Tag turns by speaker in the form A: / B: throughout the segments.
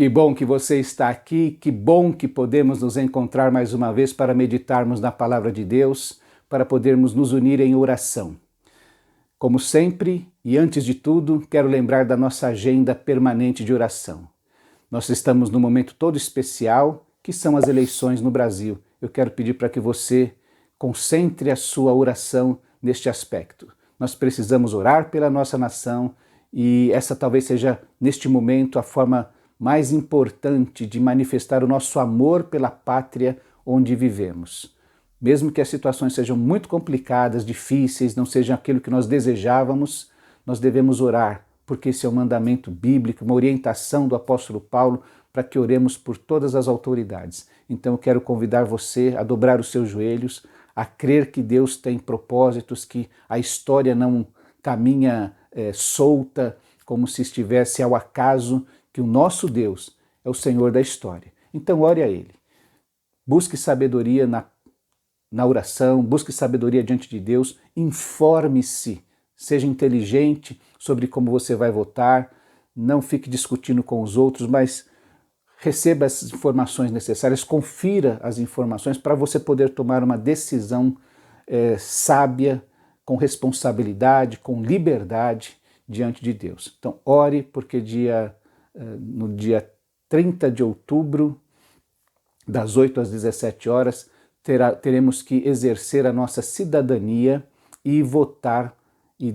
A: Que bom que você está aqui, que bom que podemos nos encontrar mais uma vez para meditarmos na Palavra de Deus, para podermos nos unir em oração. Como sempre, e antes de tudo, quero lembrar da nossa agenda permanente de oração. Nós estamos num momento todo especial, que são as eleições no Brasil. Eu quero pedir para que você concentre a sua oração neste aspecto. Nós precisamos orar pela nossa nação e essa talvez seja, neste momento, a forma mais importante de manifestar o nosso amor pela pátria onde vivemos. Mesmo que as situações sejam muito complicadas, difíceis, não sejam aquilo que nós desejávamos, nós devemos orar, porque esse é um mandamento bíblico, uma orientação do apóstolo Paulo para que oremos por todas as autoridades. Então eu quero convidar você a dobrar os seus joelhos, a crer que Deus tem propósitos, que a história não caminha solta, como se estivesse ao acaso, que o nosso Deus é o Senhor da história. Então ore a Ele. Busque sabedoria na oração, busque sabedoria diante de Deus, informe-se, seja inteligente sobre como você vai votar, não fique discutindo com os outros, mas receba as informações necessárias, confira as informações para você poder tomar uma decisão sábia, com responsabilidade, com liberdade diante de Deus. Então ore, porque no dia 30 de outubro, das 8 às 17 horas, teremos que exercer a nossa cidadania e votar e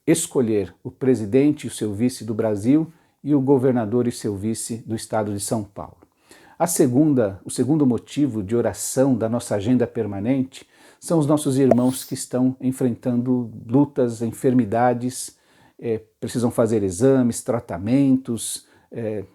A: escolher o presidente e o seu vice do Brasil e o governador e seu vice do estado de São Paulo. O segundo motivo de oração da nossa agenda permanente são os nossos irmãos que estão enfrentando lutas, enfermidades, precisam fazer exames, tratamentos,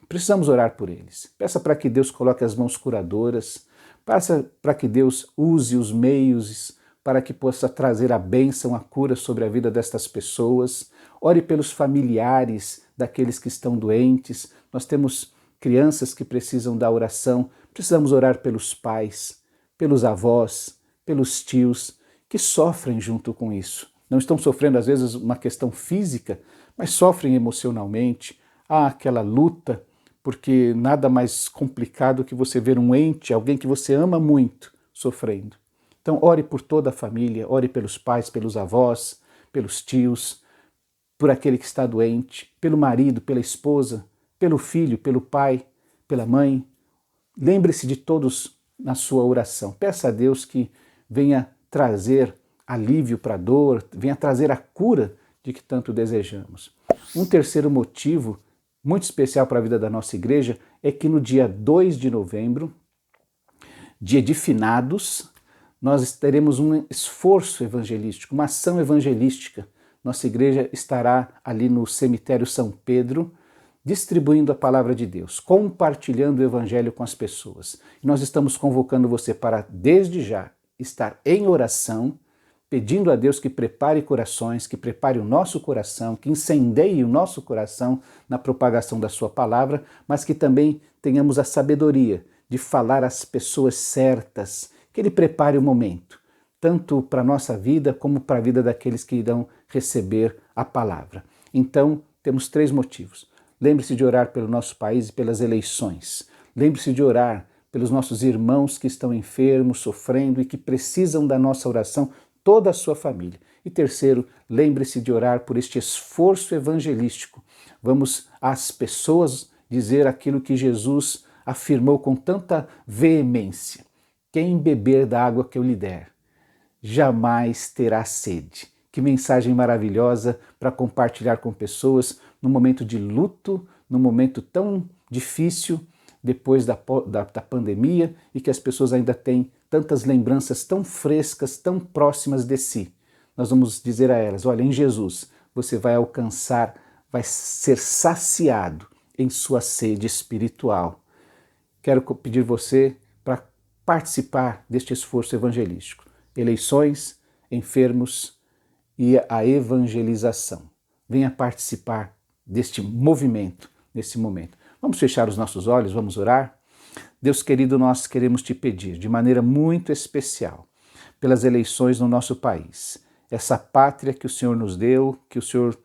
A: precisamos orar por eles. Peça para que Deus coloque as mãos curadoras, peça para que Deus use os meios para que possa trazer a bênção, a cura sobre a vida destas pessoas. Ore pelos familiares daqueles que estão doentes. Nós temos crianças que precisam da oração. Precisamos orar pelos pais, pelos avós, pelos tios, que sofrem junto com isso. Não estão sofrendo, às vezes, uma questão física, mas sofrem emocionalmente. Há aquela luta, porque nada mais complicado que você ver um ente, alguém que você ama muito, sofrendo. Então, ore por toda a família, ore pelos pais, pelos avós, pelos tios, por aquele que está doente, pelo marido, pela esposa, pelo filho, pelo pai, pela mãe. Lembre-se de todos na sua oração. Peça a Deus que venha trazer alívio para a dor, venha trazer a cura de que tanto desejamos. Um terceiro motivo muito especial para a vida da nossa igreja é que no dia 2 de novembro, dia de finados, nós teremos um esforço evangelístico, uma ação evangelística. Nossa igreja estará ali no cemitério São Pedro, distribuindo a palavra de Deus, compartilhando o evangelho com as pessoas. E nós estamos convocando você para, desde já, estar em oração, pedindo a Deus que prepare corações, que prepare o nosso coração, que incendeie o nosso coração na propagação da sua palavra, mas que também tenhamos a sabedoria de falar às pessoas certas, que Ele prepare o momento, tanto para a nossa vida como para a vida daqueles que irão receber a palavra. Então, temos 3 motivos. Lembre-se de orar pelo nosso país e pelas eleições. Lembre-se de orar pelos nossos irmãos que estão enfermos, sofrendo e que precisam da nossa oração, toda a sua família. E terceiro, lembre-se de orar por este esforço evangelístico. Vamos às pessoas dizer aquilo que Jesus afirmou com tanta veemência. Quem beber da água que eu lhe der, jamais terá sede. Que mensagem maravilhosa para compartilhar com pessoas num momento de luto, num momento tão difícil, depois da pandemia, e que as pessoas ainda têm tantas lembranças tão frescas, tão próximas de si. Nós vamos dizer a elas, olha, em Jesus você vai alcançar, vai ser saciado em sua sede espiritual. Quero pedir você para participar deste esforço evangelístico. Eleições, enfermos e a evangelização. Venha participar deste movimento, nesse momento. Vamos fechar os nossos olhos, vamos orar? Deus querido, nós queremos te pedir, de maneira muito especial, pelas eleições no nosso país, essa pátria que o Senhor nos deu, que o Senhor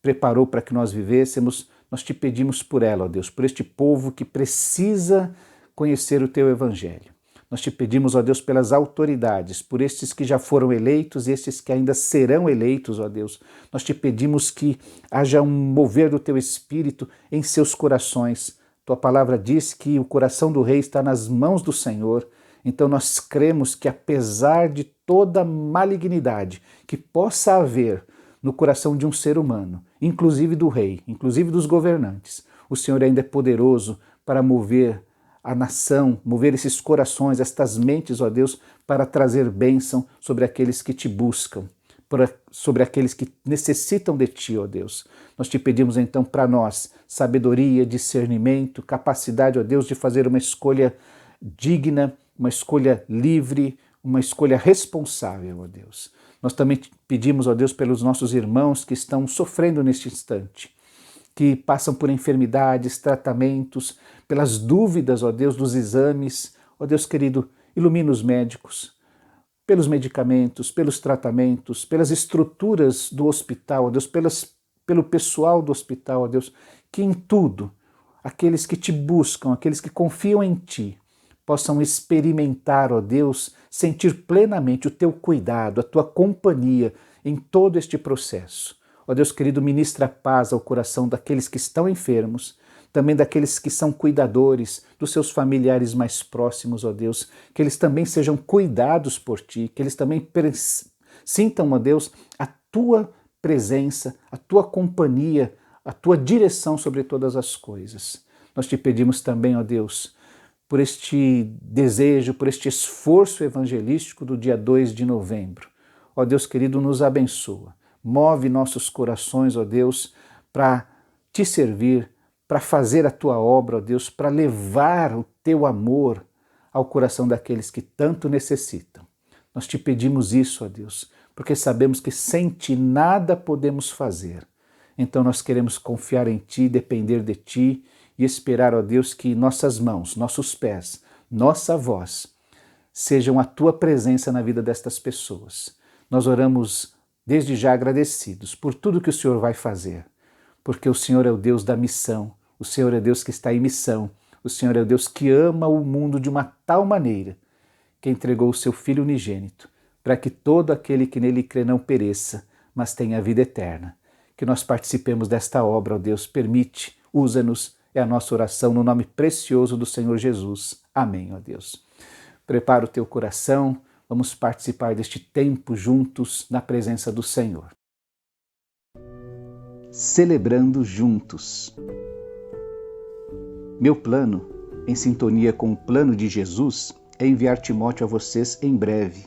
A: preparou para que nós vivêssemos, nós te pedimos por ela, ó Deus, por este povo que precisa conhecer o teu evangelho. Nós te pedimos, ó Deus, pelas autoridades, por estes que já foram eleitos e estes que ainda serão eleitos, ó Deus. Nós te pedimos que haja um mover do teu Espírito em seus corações. Tua palavra diz que o coração do rei está nas mãos do Senhor. Então nós cremos que apesar de toda malignidade que possa haver no coração de um ser humano, inclusive do rei, inclusive dos governantes, o Senhor ainda é poderoso para mover a nação, mover esses corações, estas mentes, ó Deus, para trazer bênção sobre aqueles que te buscam. sobre aqueles que necessitam de Ti, ó Deus. Nós te pedimos então para nós sabedoria, discernimento, capacidade, ó Deus, de fazer uma escolha digna, uma escolha livre, uma escolha responsável, ó Deus. Nós também te pedimos, ó Deus, pelos nossos irmãos que estão sofrendo neste instante, que passam por enfermidades, tratamentos, pelas dúvidas, ó Deus, dos exames. Ó Deus querido, ilumina os médicos, pelos medicamentos, pelos tratamentos, pelas estruturas do hospital, ó Deus, pelo pessoal do hospital, ó Deus, que em tudo, aqueles que te buscam, aqueles que confiam em Ti, possam experimentar, ó Deus, sentir plenamente o Teu cuidado, a Tua companhia em todo este processo. Ó Deus querido, ministra paz ao coração daqueles que estão enfermos, também daqueles que são cuidadores, dos seus familiares mais próximos, ó Deus, que eles também sejam cuidados por Ti, que eles também sintam, ó Deus, a Tua presença, a Tua companhia, a Tua direção sobre todas as coisas. Nós te pedimos também, ó Deus, por este desejo, por este esforço evangelístico do dia 2 de novembro. Ó Deus querido, nos abençoa. Move nossos corações, ó Deus, para Te servir, para fazer a Tua obra, ó Deus, para levar o Teu amor ao coração daqueles que tanto necessitam. Nós te pedimos isso, ó Deus, porque sabemos que sem Ti nada podemos fazer. Então nós queremos confiar em Ti, depender de Ti e esperar, ó Deus, que nossas mãos, nossos pés, nossa voz sejam a Tua presença na vida destas pessoas. Nós oramos desde já agradecidos por tudo que o Senhor vai fazer, porque o Senhor é o Deus da missão, o Senhor é Deus que está em missão, o Senhor é o Deus que ama o mundo de uma tal maneira que entregou o Seu Filho unigênito, para que todo aquele que nele crê não pereça, mas tenha a vida eterna. Que nós participemos desta obra, ó Deus, permite, usa-nos, é a nossa oração no nome precioso do Senhor Jesus. Amém, ó Deus. Prepara o teu coração, vamos participar deste tempo juntos na presença do Senhor. Celebrando juntos. Meu plano, em sintonia com o plano de Jesus, é enviar Timóteo a vocês em breve,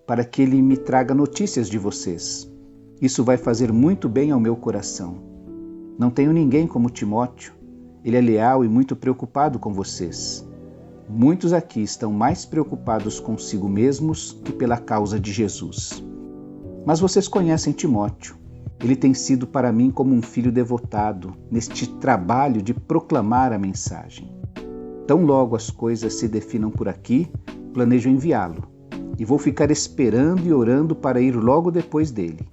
A: para que ele me traga notícias de vocês. Isso vai fazer muito bem ao meu coração. Não tenho ninguém como Timóteo. Ele é leal e muito preocupado com vocês. Muitos aqui estão mais preocupados consigo mesmos que pela causa de Jesus. Mas vocês conhecem Timóteo. Ele tem sido para mim como um filho devotado neste trabalho de proclamar a mensagem. Tão logo as coisas se definam por aqui, planejo enviá-lo. E vou ficar esperando e orando para ir logo depois dele.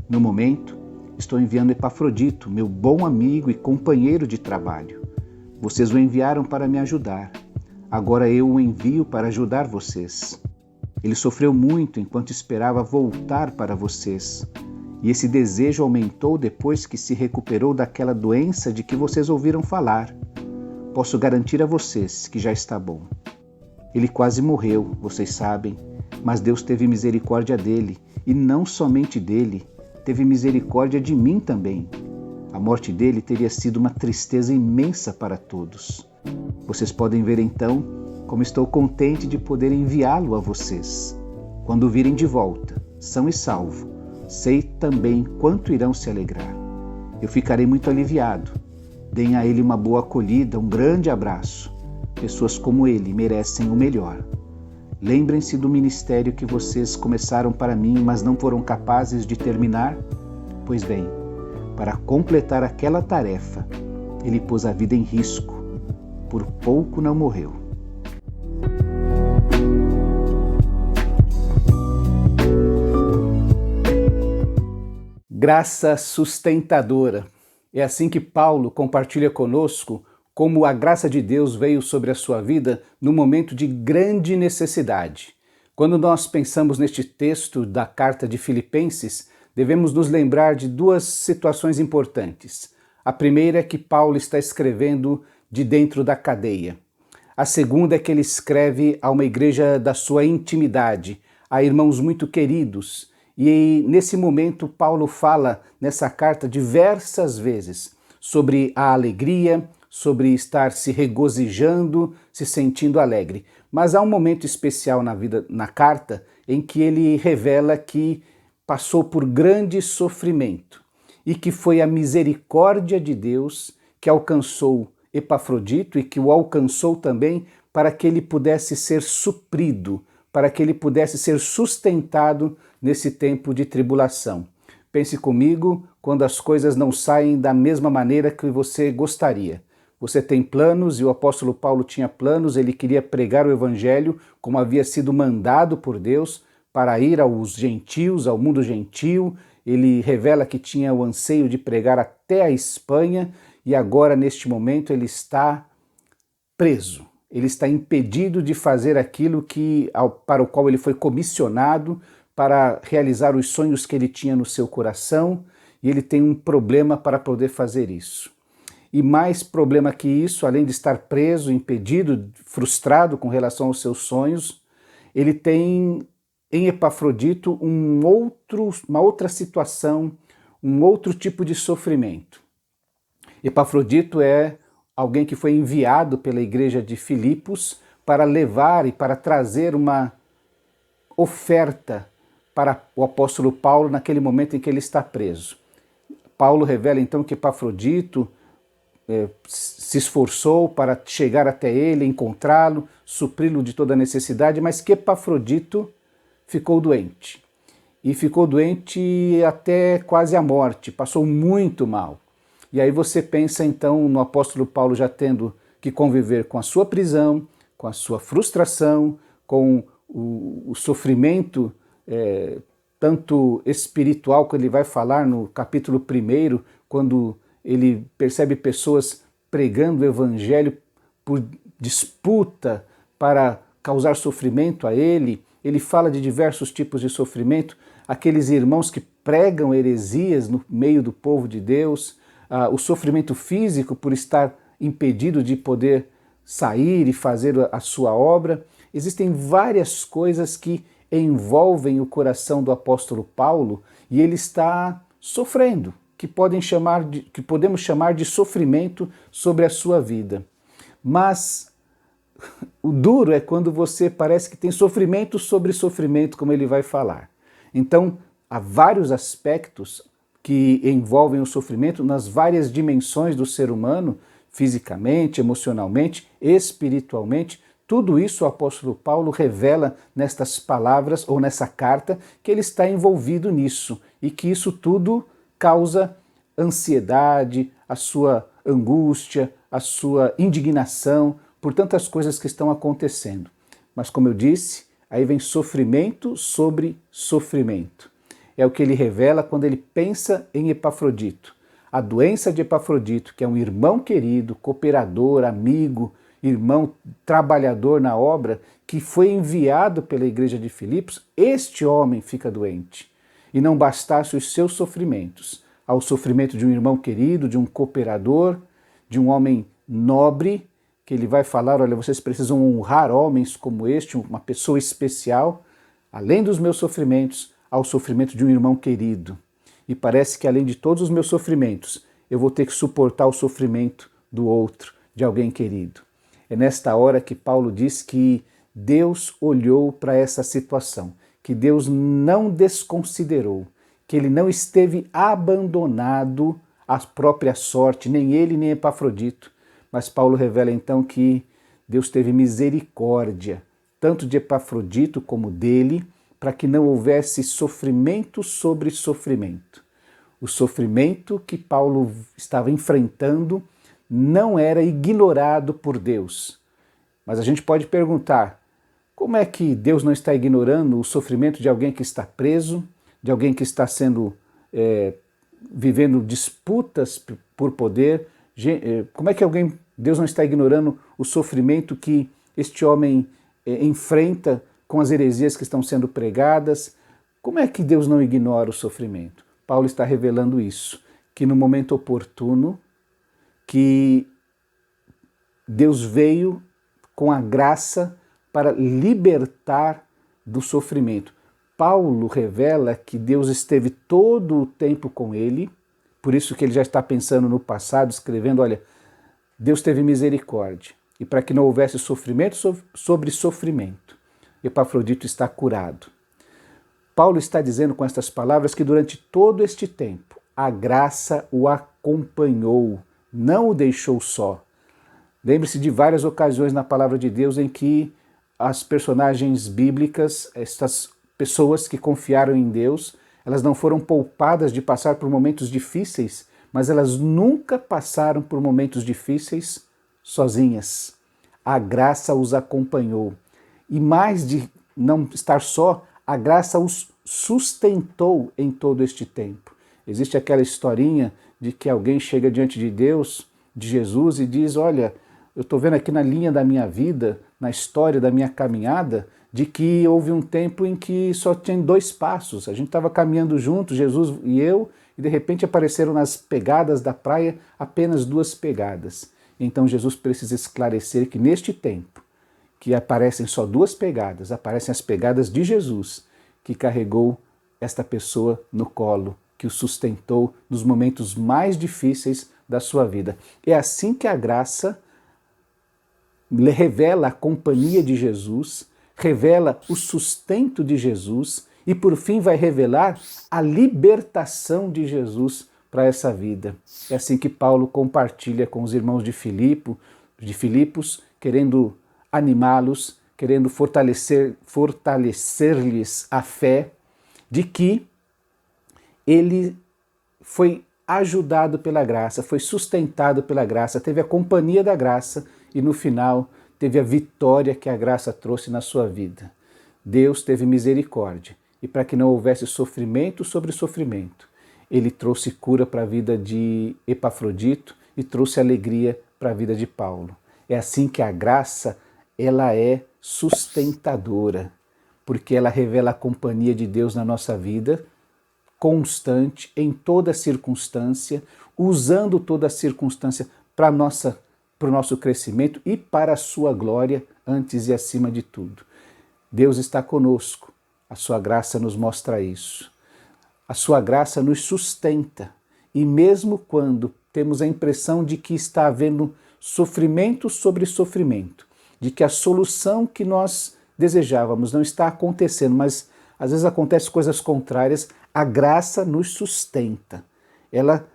A: No momento, estou enviando Epafrodito, meu bom amigo e companheiro de trabalho. Vocês o enviaram para me ajudar. Agora eu o envio para ajudar vocês. Ele sofreu muito enquanto esperava voltar para vocês. E esse desejo aumentou depois que se recuperou daquela doença de que vocês ouviram falar. Posso garantir a vocês que já está bom. Ele quase morreu, vocês sabem, mas Deus teve misericórdia dele, e não somente dele, teve misericórdia de mim também. A morte dele teria sido uma tristeza imensa para todos. Vocês podem ver então como estou contente de poder enviá-lo a vocês. Quando o virem de volta, são e salvo, sei também quanto irão se alegrar. Eu ficarei muito aliviado. Deem a ele uma boa acolhida, um grande abraço. Pessoas como ele merecem o melhor. Lembrem-se do ministério que vocês começaram para mim, mas não foram capazes de terminar? Pois bem, para completar aquela tarefa, ele pôs a vida em risco. Por pouco não morreu. Graça sustentadora. É assim que Paulo compartilha conosco como a graça de Deus veio sobre a sua vida num momento de grande necessidade. Quando nós pensamos neste texto da carta de Filipenses, devemos nos lembrar de duas situações importantes. A primeira é que Paulo está escrevendo de dentro da cadeia. A segunda é que ele escreve a uma igreja da sua intimidade, a irmãos muito queridos. E nesse momento Paulo fala nessa carta diversas vezes sobre a alegria, sobre estar se regozijando, se sentindo alegre. Mas há um momento especial na carta em que ele revela que passou por grande sofrimento e que foi a misericórdia de Deus que alcançou Epafrodito e que o alcançou também para que ele pudesse ser suprido, para que ele pudesse ser sustentado nesse tempo de tribulação. Pense comigo quando as coisas não saem da mesma maneira que você gostaria. Você tem planos e o apóstolo Paulo tinha planos, ele queria pregar o evangelho como havia sido mandado por Deus para ir aos gentios, ao mundo gentil. Ele revela que tinha o anseio de pregar até a Espanha e agora, neste momento, ele está preso. Ele está impedido de fazer aquilo para o qual ele foi comissionado, para realizar os sonhos que ele tinha no seu coração, e ele tem um problema para poder fazer isso. E mais problema que isso, além de estar preso, impedido, frustrado com relação aos seus sonhos, ele tem em Epafrodito uma outra situação, um outro tipo de sofrimento. Epafrodito é alguém que foi enviado pela igreja de Filipos para levar e para trazer uma oferta para o apóstolo Paulo naquele momento em que ele está preso. Paulo revela então que Epafrodito se esforçou para chegar até ele, encontrá-lo, supri-lo de toda a necessidade, mas que Epafrodito ficou doente. E ficou doente até quase a morte, passou muito mal. E aí você pensa então no apóstolo Paulo já tendo que conviver com a sua prisão, com a sua frustração, com o sofrimento tanto espiritual que ele vai falar no capítulo 1, quando ele percebe pessoas pregando o evangelho por disputa para causar sofrimento a ele. Ele fala de diversos tipos de sofrimento, aqueles irmãos que pregam heresias no meio do povo de Deus, o sofrimento físico por estar impedido de poder sair e fazer a sua obra. Existem várias coisas que envolvem o coração do apóstolo Paulo e ele está sofrendo, que podemos chamar de sofrimento sobre a sua vida. Mas o duro é quando você parece que tem sofrimento sobre sofrimento, como ele vai falar. Então, há vários aspectos que envolvem o sofrimento nas várias dimensões do ser humano, fisicamente, emocionalmente, espiritualmente. Tudo isso o apóstolo Paulo revela nestas palavras ou nessa carta, que ele está envolvido nisso e que isso tudo causa ansiedade, a sua angústia, a sua indignação por tantas coisas que estão acontecendo. Mas como eu disse, aí vem sofrimento sobre sofrimento. É o que ele revela quando ele pensa em Epafrodito. A doença de Epafrodito, que é um irmão querido, cooperador, amigo, irmão trabalhador na obra, que foi enviado pela igreja de Filipos, este homem fica doente. E não bastasse os seus sofrimentos, ao sofrimento de um irmão querido, de um cooperador, de um homem nobre, que ele vai falar, olha, vocês precisam honrar homens como este, uma pessoa especial, além dos meus sofrimentos, ao sofrimento de um irmão querido. E parece que além de todos os meus sofrimentos, eu vou ter que suportar o sofrimento do outro, de alguém querido. É nesta hora que Paulo diz que Deus olhou para essa situação, que Deus não desconsiderou, que ele não esteve abandonado à própria sorte, nem ele nem Epafrodito. Mas Paulo revela então que Deus teve misericórdia, tanto de Epafrodito como dele, para que não houvesse sofrimento sobre sofrimento. O sofrimento que Paulo estava enfrentando não era ignorado por Deus. Mas a gente pode perguntar, como é que Deus não está ignorando o sofrimento de alguém que está preso, de alguém que está vivendo disputas por poder? Como é que Deus não está ignorando o sofrimento que este homem enfrenta com as heresias que estão sendo pregadas? Como é que Deus não ignora o sofrimento? Paulo está revelando isso, que no momento oportuno, que Deus veio com a graça para libertar do sofrimento. Paulo revela que Deus esteve todo o tempo com ele, por isso que ele já está pensando no passado, escrevendo, olha, Deus teve misericórdia, e para que não houvesse sofrimento sobre sofrimento, Epafrodito está curado. Paulo está dizendo com estas palavras que durante todo este tempo a graça o acompanhou, não o deixou só. Lembre-se de várias ocasiões na palavra de Deus em que as personagens bíblicas, estas pessoas que confiaram em Deus, elas não foram poupadas de passar por momentos difíceis, mas elas nunca passaram por momentos difíceis sozinhas. A graça os acompanhou. E mais de não estar só, a graça os sustentou em todo este tempo. Existe aquela historinha de que alguém chega diante de Deus, de Jesus, e diz, olha, eu estou vendo aqui na linha da minha vida, na história da minha caminhada, de que houve um tempo em que só tinha 2 passos. A gente estava caminhando juntos, Jesus e eu, e de repente apareceram nas pegadas da praia apenas 2 pegadas. Então Jesus precisa esclarecer que neste tempo, que aparecem só 2 pegadas, aparecem as pegadas de Jesus, que carregou esta pessoa no colo, que o sustentou nos momentos mais difíceis da sua vida. É assim que a graça revela a companhia de Jesus, revela o sustento de Jesus e, por fim, vai revelar a libertação de Jesus para essa vida. É assim que Paulo compartilha com os irmãos de Filipos, querendo animá-los, querendo fortalecer-lhes a fé de que ele foi ajudado pela graça, foi sustentado pela graça, teve a companhia da graça e no final teve a vitória que a graça trouxe na sua vida. Deus teve misericórdia e para que não houvesse sofrimento sobre sofrimento, ele trouxe cura para a vida de Epafrodito e trouxe alegria para a vida de Paulo. É assim que a graça, ela é sustentadora, porque ela revela a companhia de Deus na nossa vida, constante, em toda circunstância, usando toda circunstância para o nosso crescimento e para a sua glória, antes e acima de tudo. Deus está conosco, a sua graça nos mostra isso. A sua graça nos sustenta, e mesmo quando temos a impressão de que está havendo sofrimento sobre sofrimento, de que a solução que nós desejávamos não está acontecendo, mas às vezes acontecem coisas contrárias, a graça nos sustenta, ela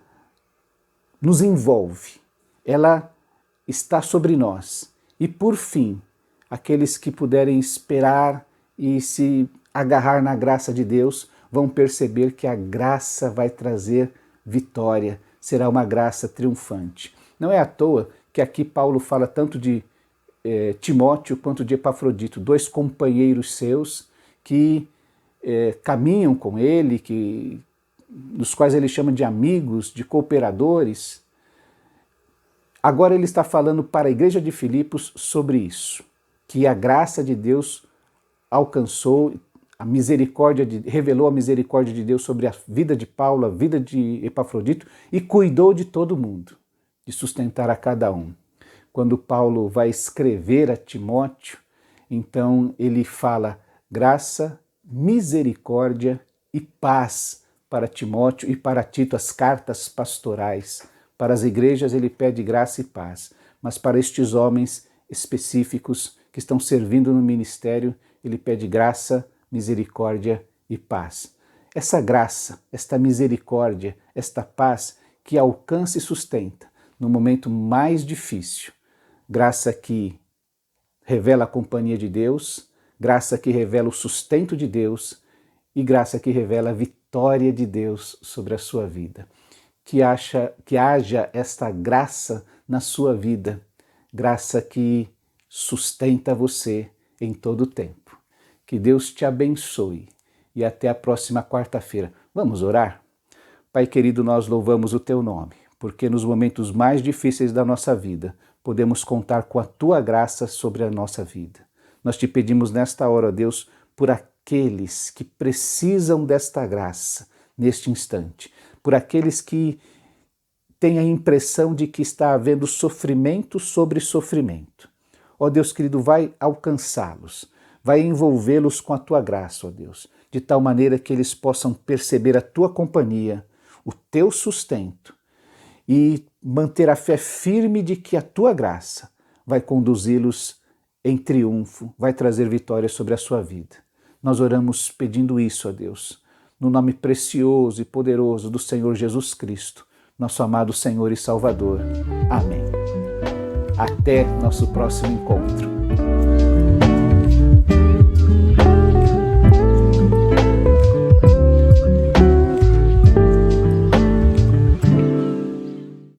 A: nos envolve, ela está sobre nós. E por fim, aqueles que puderem esperar e se agarrar na graça de Deus vão perceber que a graça vai trazer vitória, será uma graça triunfante. Não é à toa que aqui Paulo fala tanto de Timóteo quanto de Epafrodito, 2 companheiros seus que caminham com ele, dos quais ele chama de amigos, de cooperadores. Agora ele está falando para a igreja de Filipos sobre isso, que a graça de Deus alcançou, revelou a misericórdia de Deus sobre a vida de Paulo, a vida de Epafrodito e cuidou de todo mundo, de sustentar a cada um. Quando Paulo vai escrever a Timóteo, então ele fala graça, misericórdia e paz para Timóteo e para Tito, as cartas pastorais. Para as igrejas ele pede graça e paz, mas para estes homens específicos que estão servindo no ministério, ele pede graça, misericórdia e paz. Essa graça, esta misericórdia, esta paz que alcança e sustenta no momento mais difícil. Graça que revela a companhia de Deus, graça que revela o sustento de Deus e graça que revela a vitória de Deus sobre a sua vida. Que haja esta graça na sua vida, graça que sustenta você em todo o tempo. Que Deus te abençoe e até a próxima quarta-feira. Vamos orar? Pai querido, nós louvamos o teu nome, porque nos momentos mais difíceis da nossa vida podemos contar com a tua graça sobre a nossa vida. Nós te pedimos nesta hora, ó Deus, por aqueles que precisam desta graça neste instante, por aqueles que têm a impressão de que está havendo sofrimento sobre sofrimento. Ó Deus querido, vai alcançá-los, vai envolvê-los com a tua graça, ó Deus, de tal maneira que eles possam perceber a tua companhia, o teu sustento e manter a fé firme de que a tua graça vai conduzi-los em triunfo, vai trazer vitória sobre a sua vida. Nós oramos pedindo isso a Deus, no nome precioso e poderoso do Senhor Jesus Cristo, nosso amado Senhor e Salvador. Amém. Até nosso próximo encontro.